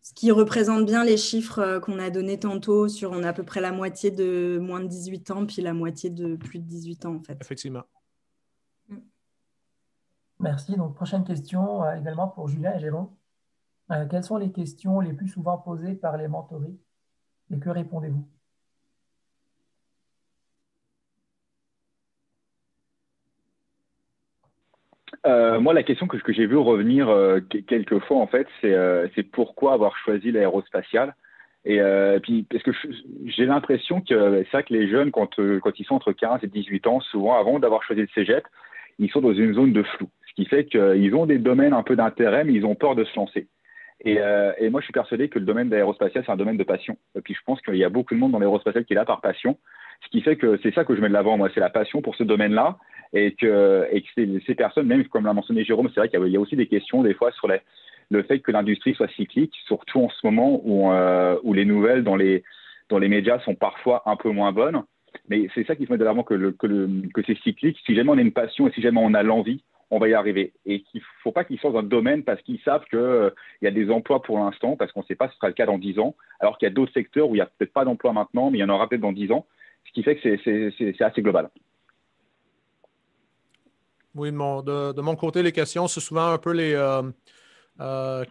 Ce qui représente bien les chiffres qu'on a donnés tantôt sur on a à peu près la moitié de moins de 18 ans, puis la moitié de plus de 18 ans en fait. Effectivement. Merci. Donc, prochaine question également pour Julien et Jérôme. Quelles sont les questions les plus souvent posées par les mentorés et que répondez-vous? Moi, la question que j'ai vu revenir quelques fois, en fait, c'est pourquoi avoir choisi l'aérospatiale. Et puis, parce que j'ai l'impression que c'est vrai que les jeunes, quand ils sont entre 15 et 18 ans, souvent, avant d'avoir choisi le cégep, ils sont dans une zone de flou. Ce qui fait qu'ils ont des domaines un peu d'intérêt, mais ils ont peur de se lancer. Et moi, je suis persuadé que le domaine de l'aérospatiale, c'est un domaine de passion. Et puis, je pense qu'il y a beaucoup de monde dans l'aérospatiale qui est là par passion. Ce qui fait que c'est ça que je mets de l'avant, moi, c'est la passion pour ce domaine-là. Et que ces personnes, même comme l'a mentionné Jérôme, c'est vrai qu'il y a aussi des questions des fois sur le fait que l'industrie soit cyclique, surtout en ce moment où les nouvelles dans les médias sont parfois un peu moins bonnes. Mais c'est ça qui se met de l'avant que c'est cyclique. Si jamais on a une passion et si jamais on a l'envie, on va y arriver. Et qu'il ne faut pas qu'ils sortent dans le domaine parce qu'ils savent qu'il y a des emplois pour l'instant, parce qu'on ne sait pas si ce sera le cas dans 10 ans, alors qu'il y a d'autres secteurs où il n'y a peut-être pas d'emploi maintenant, mais il y en aura peut-être dans 10 ans, ce qui fait que c'est assez global. Oui, de mon côté, les questions, c'est souvent un peu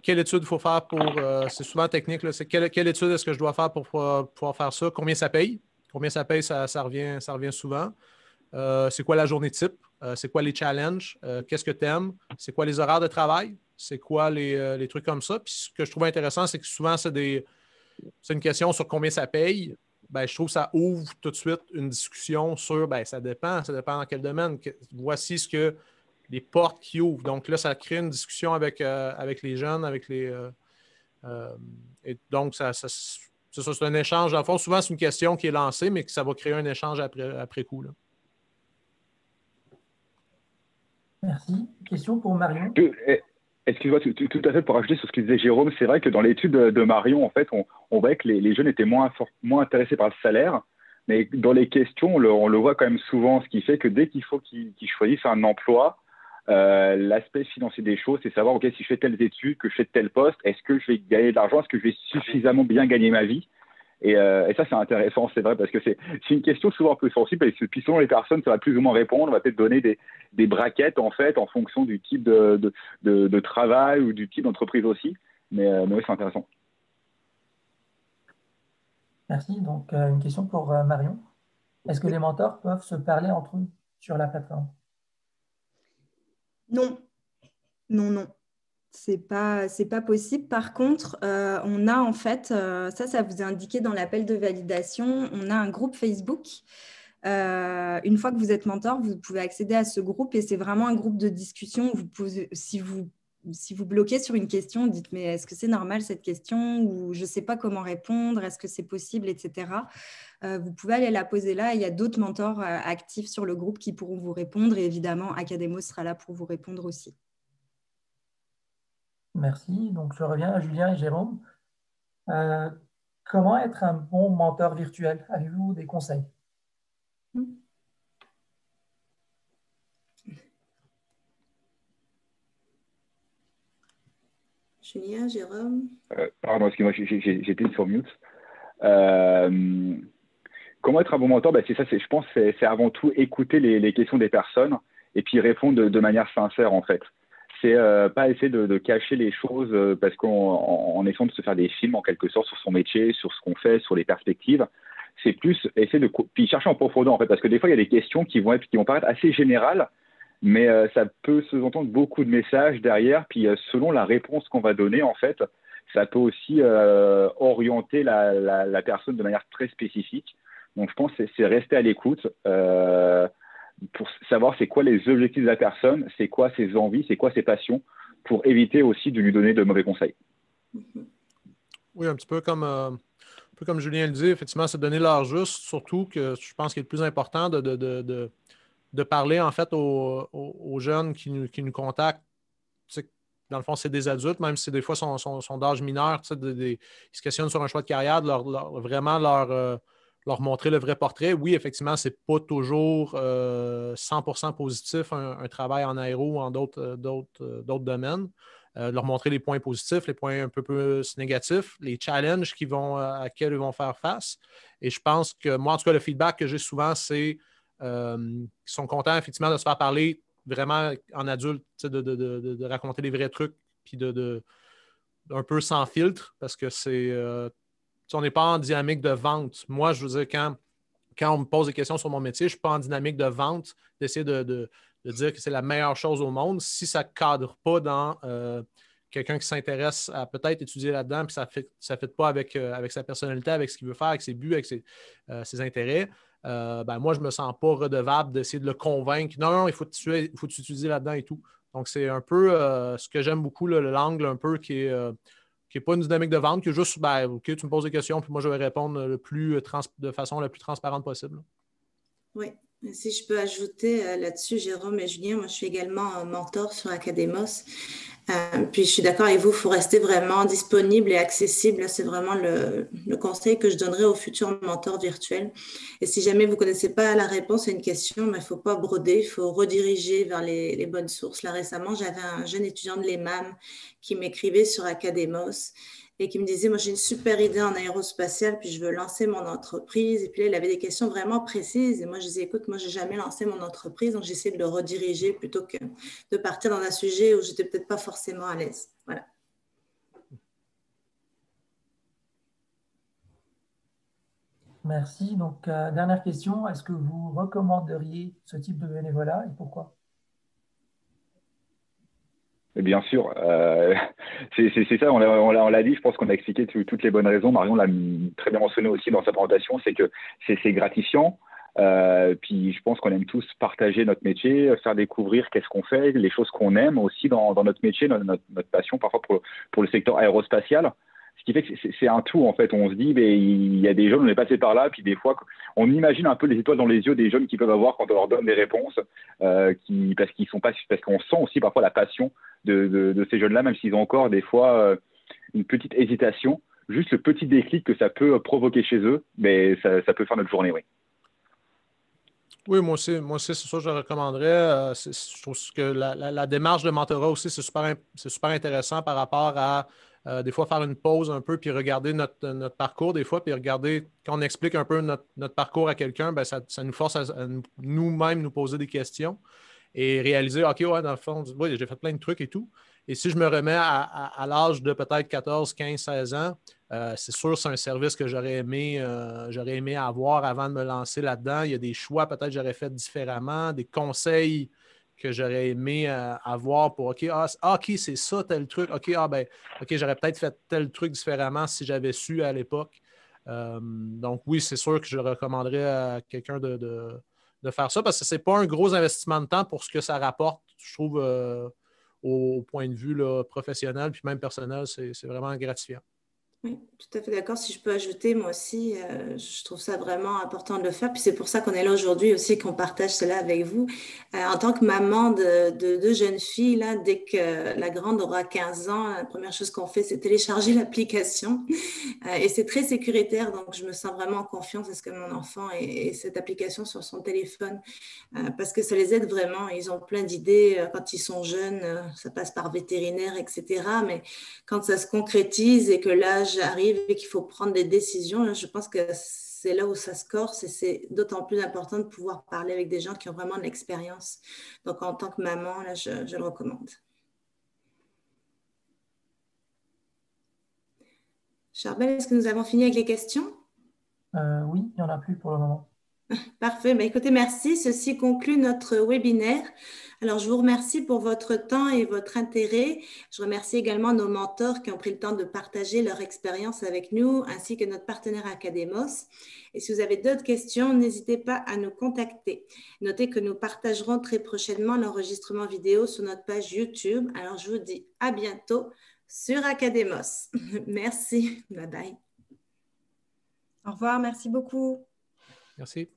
quelle étude il faut faire pour. C'est souvent technique, là, c'est quelle étude est-ce que je dois faire pour pouvoir faire ça? Combien ça paye? Combien ça paye, ça revient souvent. C'est quoi la journée type? C'est quoi les challenges? Qu'est-ce que tu aimes? C'est quoi les horaires de travail? C'est quoi les trucs comme ça? Puis ce que je trouve intéressant, c'est que souvent, c'est une question sur combien ça paye. Ben, je trouve que ça ouvre tout de suite une discussion sur, ça dépend dans quel domaine. Voici ce que les portes qui ouvrent. Donc là, ça crée une discussion avec les jeunes, et donc, c'est un échange. En fond, souvent, c'est une question qui est lancée, mais que ça va créer un échange après coup, là. Merci. Question pour Marion. Excuse-moi, tout à fait pour rajouter sur ce que disait Jérôme, c'est vrai que dans l'étude de Marion, en fait, on voit que les jeunes étaient moins intéressés par le salaire, mais dans les questions, on le voit quand même souvent, ce qui fait que dès qu'il faut qu'ils choisissent un emploi, l'aspect financier des choses, c'est savoir, OK, si je fais telles études, que je fais tel poste, est-ce que je vais gagner de l'argent, est-ce que je vais suffisamment bien gagner ma vie? Et ça, c'est intéressant, c'est vrai, parce que c'est une question souvent un peu sensible, et puis selon les personnes, ça va plus ou moins répondre, on va peut-être donner des braquettes, en fait, en fonction du type de travail ou du type d'entreprise aussi, mais oui, c'est intéressant. Merci. Donc, une question pour Marion. Est-ce que les mentors peuvent se parler entre eux sur la plateforme? Non. Non. C'est pas possible. Par contre, on a en fait, ça vous est indiqué dans l'appel de validation, on a un groupe Facebook. Une fois que vous êtes mentor, vous pouvez accéder à ce groupe et c'est vraiment un groupe de discussion. Vous pouvez, si vous bloquez sur une question, dites mais est-ce que c'est normal cette question ou je ne sais pas comment répondre, est-ce que c'est possible, etc. Vous pouvez aller la poser là. Il y a d'autres mentors actifs sur le groupe qui pourront vous répondre et évidemment, Academos sera là pour vous répondre aussi. Merci. Donc, je reviens à Julien et Jérôme. Comment être un bon mentor virtuel? Avez-vous des conseils? Julien, Jérôme? Pardon, excuse-moi, j'étais sur mute. Comment être un bon mentor? C'est ça, je pense que c'est avant tout écouter les questions des personnes et puis répondre de manière sincère, en fait. C'est pas essayer de cacher les choses parce qu'on essayant de se faire des films en quelque sorte sur son métier, sur ce qu'on fait, sur les perspectives. C'est plus essayer puis chercher en profondeur en fait, parce que des fois il y a des questions qui vont paraître assez générales, mais ça peut sous-entendre beaucoup de messages derrière. Puis selon la réponse qu'on va donner en fait, ça peut aussi orienter la personne de manière très spécifique. Donc je pense que c'est rester à l'écoute. Pour savoir c'est quoi les objectifs de la personne, c'est quoi ses envies, c'est quoi ses passions, pour éviter aussi de lui donner de mauvais conseils. Oui, un petit peu comme Julien le dit, effectivement, c'est donner l'heure juste, surtout que je pense qu'il est le plus important de parler en fait aux jeunes qui nous contactent. Dans le fond, c'est des adultes, même si des fois sont d'âge mineur, ils se questionnent sur un choix de carrière, vraiment leur montrer le vrai portrait. Oui, effectivement, ce n'est pas toujours 100% positif un travail en aéro ou en d'autres domaines. de leur montrer les points positifs, les points un peu plus négatifs, les challenges à quels ils vont faire face. Et je pense que moi, en tout cas, le feedback que j'ai souvent, c'est qu'ils sont contents effectivement de se faire parler vraiment en adulte, de raconter les vrais trucs, puis un peu sans filtre, parce que on n'est pas en dynamique de vente. Moi, je veux dire, quand on me pose des questions sur mon métier, je ne suis pas en dynamique de vente, d'essayer de dire que c'est la meilleure chose au monde. Si ça ne cadre pas dans quelqu'un qui s'intéresse à peut-être étudier là-dedans, puis ça ne fit pas avec sa personnalité, avec ce qu'il veut faire, avec ses buts, avec ses intérêts, moi, je ne me sens pas redevable d'essayer de le convaincre. Non, il faut t'étudier là-dedans et tout. Donc, c'est un peu ce que j'aime beaucoup, l'angle un peu qui n'est pas une dynamique de vente, qui est juste, OK, tu me poses des questions, puis moi, je vais répondre de façon la plus transparente possible. Oui, si je peux ajouter là-dessus, Jérôme et Julien, moi, je suis également mentor sur Academos. Puis, je suis d'accord avec vous, il faut rester vraiment disponible et accessible. C'est vraiment le conseil que je donnerais aux futurs mentors virtuels. Et si jamais vous ne connaissez pas la réponse à une question, il ne faut pas broder, il faut rediriger vers les bonnes sources. Là, récemment, j'avais un jeune étudiant de l'EMAM qui m'écrivait sur Academos et qui me disait, moi, j'ai une super idée en aérospatiale, puis je veux lancer mon entreprise. Et puis là, il avait des questions vraiment précises. Et moi, je disais, écoute, moi, je n'ai jamais lancé mon entreprise, donc j'essaie de le rediriger plutôt que de partir dans un sujet où je n'étais peut-être pas forcément à l'aise. Voilà. Merci. Donc, dernière question. Est-ce que vous recommanderiez ce type de bénévolat et pourquoi? Bien sûr, c'est ça, on l'a dit, je pense qu'on a expliqué toutes les bonnes raisons. Marion l'a très bien mentionné aussi dans sa présentation, c'est que c'est gratifiant. Puis je pense qu'on aime tous partager notre métier, faire découvrir qu'est-ce qu'on fait, les choses qu'on aime aussi dans notre métier, notre passion parfois pour le secteur aérospatial. Ce qui fait que c'est un tout, en fait. On se dit, il y a des jeunes, on est passé par là, puis des fois, on imagine un peu les étoiles dans les yeux des jeunes qui peuvent avoir quand on leur donne des réponses, parce qu'on sent aussi parfois la passion de ces jeunes-là, même s'ils ont encore des fois une petite hésitation. Juste le petit déclic que ça peut provoquer chez eux, mais ça peut faire notre journée, oui. Oui, moi aussi, c'est ça que je recommanderais. Je trouve que la démarche de mentorat aussi, c'est super intéressant par rapport à des fois faire une pause un peu puis regarder notre parcours des fois, puis regarder, quand on explique un peu notre parcours à quelqu'un, ça nous force à nous-mêmes nous poser des questions et réaliser, OK, ouais, dans le fond, oui, j'ai fait plein de trucs et tout. Et si je me remets à l'âge de peut-être 14, 15, 16 ans, c'est sûr c'est un service que j'aurais aimé avoir avant de me lancer là-dedans. Il y a des choix peut-être que j'aurais fait différemment, des conseils que j'aurais aimé avoir pour OK, c'est ça, tel truc. OK, j'aurais peut-être fait tel truc différemment si j'avais su à l'époque. Donc oui, c'est sûr que je recommanderais à quelqu'un de faire ça parce que ce n'est pas un gros investissement de temps pour ce que ça rapporte, je trouve, au point de vue là, professionnel puis même personnel, c'est vraiment gratifiant. Oui, tout à fait d'accord. Si je peux ajouter, moi aussi, je trouve ça vraiment important de le faire. Puis c'est pour ça qu'on est là aujourd'hui aussi, qu'on partage cela avec vous. En tant que maman de deux jeunes filles, là, dès que la grande aura 15 ans, la première chose qu'on fait, c'est télécharger l'application. Et c'est très sécuritaire, donc je me sens vraiment en confiance à ce que mon enfant ait cette application sur son téléphone. Parce que ça les aide vraiment. Ils ont plein d'idées quand ils sont jeunes. Ça passe par vétérinaire, etc. Mais quand ça se concrétise et que l'âge arrive et qu'il faut prendre des décisions, là, je pense que c'est là où ça se corse et c'est d'autant plus important de pouvoir parler avec des gens qui ont vraiment de l'expérience. Donc, en tant que maman, là, je le recommande. Charbel, est-ce que nous avons fini avec les questions? Oui, il n'y en a plus pour le moment. Parfait. Écoutez, merci. Ceci conclut notre webinaire. Alors, je vous remercie pour votre temps et votre intérêt. Je remercie également nos mentors qui ont pris le temps de partager leur expérience avec nous, ainsi que notre partenaire Academos. Et si vous avez d'autres questions, n'hésitez pas à nous contacter. Notez que nous partagerons très prochainement l'enregistrement vidéo sur notre page YouTube. Alors, je vous dis à bientôt sur Academos. Merci. Bye bye. Au revoir. Merci beaucoup. Merci.